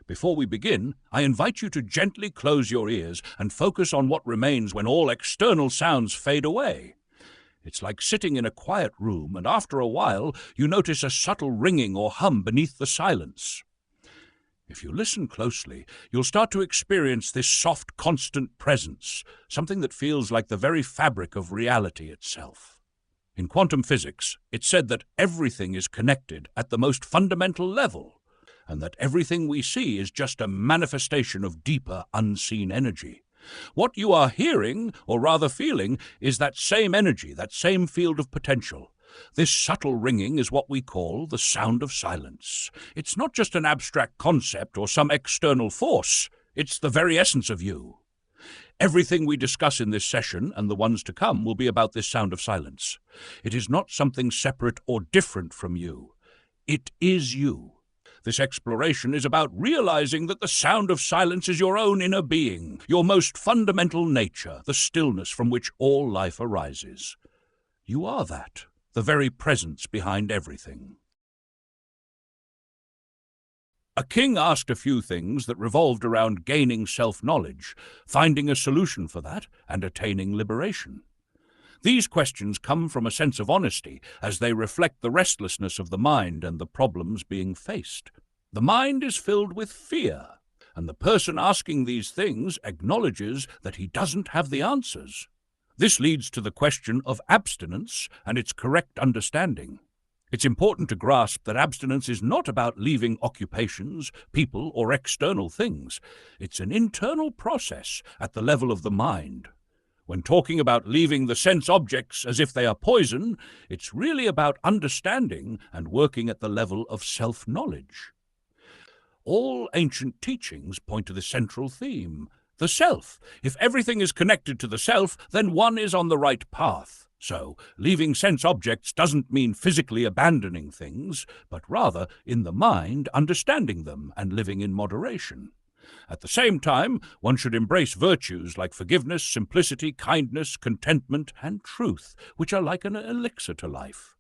Before we begin, I invite you to gently close your ears and focus on what remains when all external sounds fade away. It's like sitting in a quiet room, and after a while, you notice a subtle ringing or hum beneath the silence. If you listen closely, you'll start to experience this soft, constant presence, something that feels like the very fabric of reality itself. In quantum physics, it's said that everything is connected at the most fundamental level, and that everything we see is just a manifestation of deeper, unseen energy. What you are hearing, or rather feeling, is that same energy, that same field of potential. This subtle ringing is what we call the sound of silence. It's not just an abstract concept or some external force. It's the very essence of you. Everything we discuss in this session and the ones to come will be about this sound of silence. It is not something separate or different from you. It is you. This exploration is about realizing that the sound of silence is your own inner being, your most fundamental nature, the stillness from which all life arises. You are that, the very presence behind everything. A king asked a few things that revolved around gaining self-knowledge, finding a solution for that, and attaining liberation. These questions come from a sense of honesty as they reflect the restlessness of the mind and the problems being faced. The mind is filled with fear, and the person asking these things acknowledges that he doesn't have the answers. This leads to the question of abstinence and its correct understanding. It's important to grasp that abstinence is not about leaving occupations, people, or external things. It's an internal process at the level of the mind. When talking about leaving the sense objects as if they are poison, it's really about understanding and working at the level of self-knowledge. All ancient teachings point to the central theme, the self. If everything is connected to the self, then one is on the right path. So, leaving sense objects doesn't mean physically abandoning things, but rather, in the mind, understanding them and living in moderation. At the same time, one should embrace virtues like forgiveness, simplicity, kindness, contentment, and truth, which are like an elixir to life.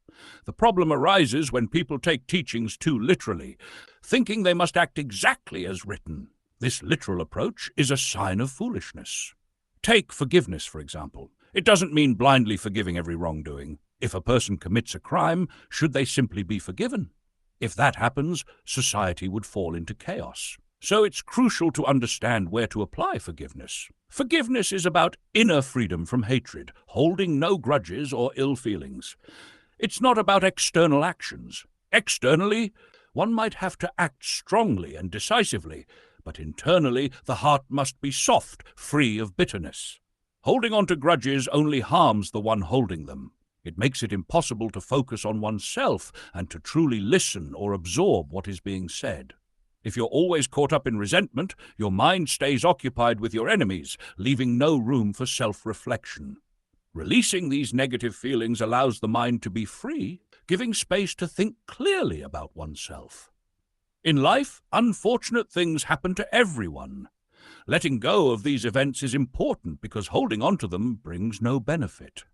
The problem arises when people take teachings too literally, thinking they must act exactly as written. This literal approach is a sign of foolishness. Take forgiveness, for example. It doesn't mean blindly forgiving every wrongdoing. If a person commits a crime, should they simply be forgiven? If that happens, society would fall into chaos. So it's crucial to understand where to apply forgiveness. Forgiveness is about inner freedom from hatred, holding no grudges or ill feelings. It's not about external actions. Externally, one might have to act strongly and decisively, but internally the heart must be soft, free of bitterness. Holding on to grudges only harms the one holding them. It makes it impossible to focus on oneself and to truly listen or absorb what is being said. If you're always caught up in resentment, your mind stays occupied with your enemies, leaving no room for self-reflection. Releasing these negative feelings allows the mind to be free, giving space to think clearly about oneself. In life, unfortunate things happen to everyone. Letting go of these events is important because holding on to them brings no benefit.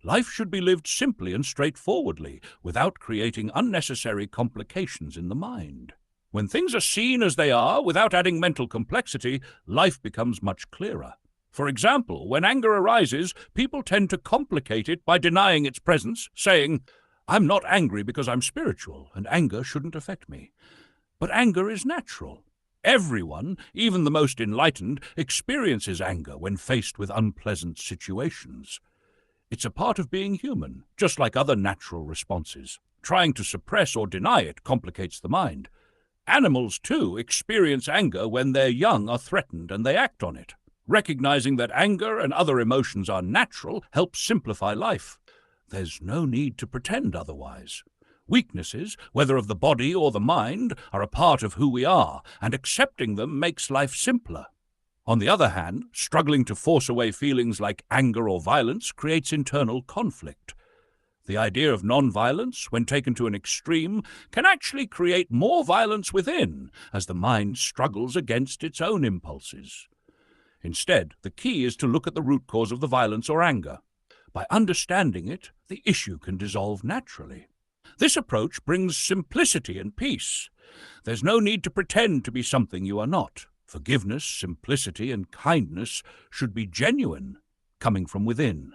Life should be lived simply and straightforwardly, without creating unnecessary complications in the mind. When things are seen as they are, without adding mental complexity, life becomes much clearer. For example, when anger arises, people tend to complicate it by denying its presence, saying, "I'm not angry because I'm spiritual, and anger shouldn't affect me." But anger is natural. Everyone, even the most enlightened, experiences anger when faced with unpleasant situations. It's a part of being human, just like other natural responses. Trying to suppress or deny it complicates the mind. Animals, too, experience anger when their young are threatened and they act on it. Recognizing that anger and other emotions are natural helps simplify life. There's no need to pretend otherwise. Weaknesses, whether of the body or the mind, are a part of who we are, and accepting them makes life simpler. On the other hand, struggling to force away feelings like anger or violence creates internal conflict. The idea of non-violence, when taken to an extreme, can actually create more violence within, as the mind struggles against its own impulses. Instead, the key is to look at the root cause of the violence or anger. By understanding it, the issue can dissolve naturally. This approach brings simplicity and peace. There's no need to pretend to be something you are not. Forgiveness, simplicity, and kindness should be genuine, coming from within.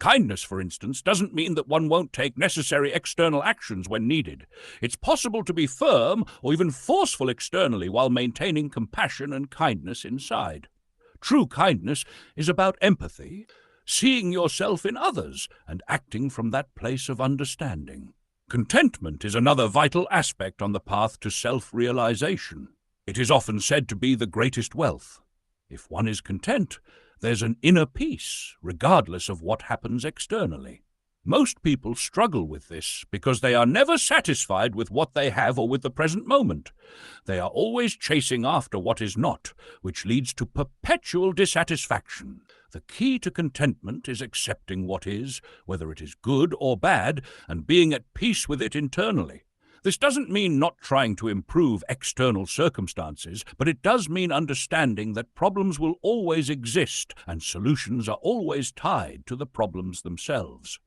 Kindness, for instance, doesn't mean that one won't take necessary external actions when needed. It's possible to be firm or even forceful externally while maintaining compassion and kindness inside. True kindness is about empathy, seeing yourself in others and acting from that place of understanding. Contentment is another vital aspect on the path to self-realization. It is often said to be the greatest wealth. If one is content, there's an inner peace, regardless of what happens externally. Most people struggle with this because they are never satisfied with what they have or with the present moment. They are always chasing after what is not, which leads to perpetual dissatisfaction. The key to contentment is accepting what is, whether it is good or bad, and being at peace with it internally. This doesn't mean not trying to improve external circumstances, but it does mean understanding that problems will always exist and solutions are always tied to the problems themselves.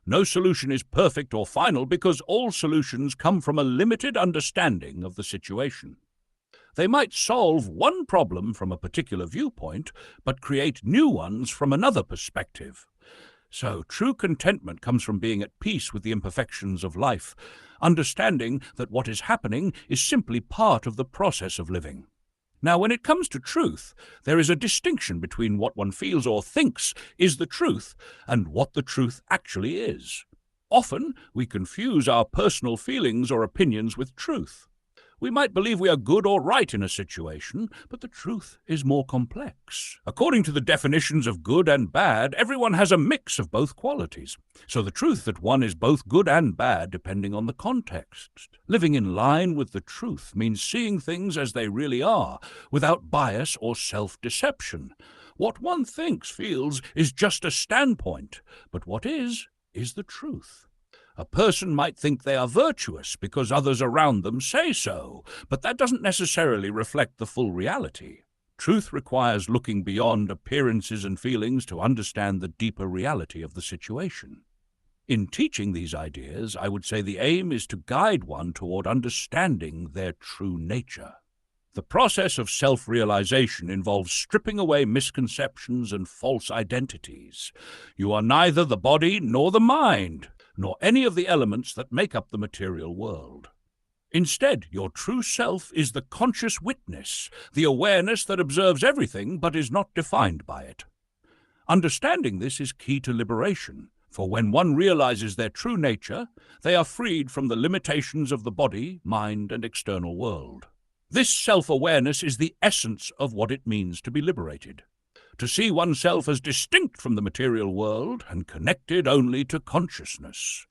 No solution is perfect or final because all solutions come from a limited understanding of the situation. They might solve one problem from a particular viewpoint, but create new ones from another perspective. So, true contentment comes from being at peace with the imperfections of life, understanding that what is happening is simply part of the process of living. Now, when it comes to truth, there is a distinction between what one feels or thinks is the truth and what the truth actually is. Often, we confuse our personal feelings or opinions with truth. We might believe we are good or right in a situation, but the truth is more complex. According to the definitions of good and bad, everyone has a mix of both qualities. So the truth that one is both good and bad depending on the context. Living in line with the truth means seeing things as they really are, without bias or self-deception. What one thinks, feels, is just a standpoint, but what is the truth. A person might think they are virtuous because others around them say so, but that doesn't necessarily reflect the full reality. Truth requires looking beyond appearances and feelings to understand the deeper reality of the situation. In teaching these ideas, I would say the aim is to guide one toward understanding their true nature. The process of self-realization involves stripping away misconceptions and false identities. You are neither the body nor the mind, nor any of the elements that make up the material world. Instead, your true self is the conscious witness, the awareness that observes everything but is not defined by it. Understanding this is key to liberation, for when one realizes their true nature, they are freed from the limitations of the body, mind, and external world. This self-awareness is the essence of what it means to be liberated. To see oneself as distinct from the material world and connected only to consciousness.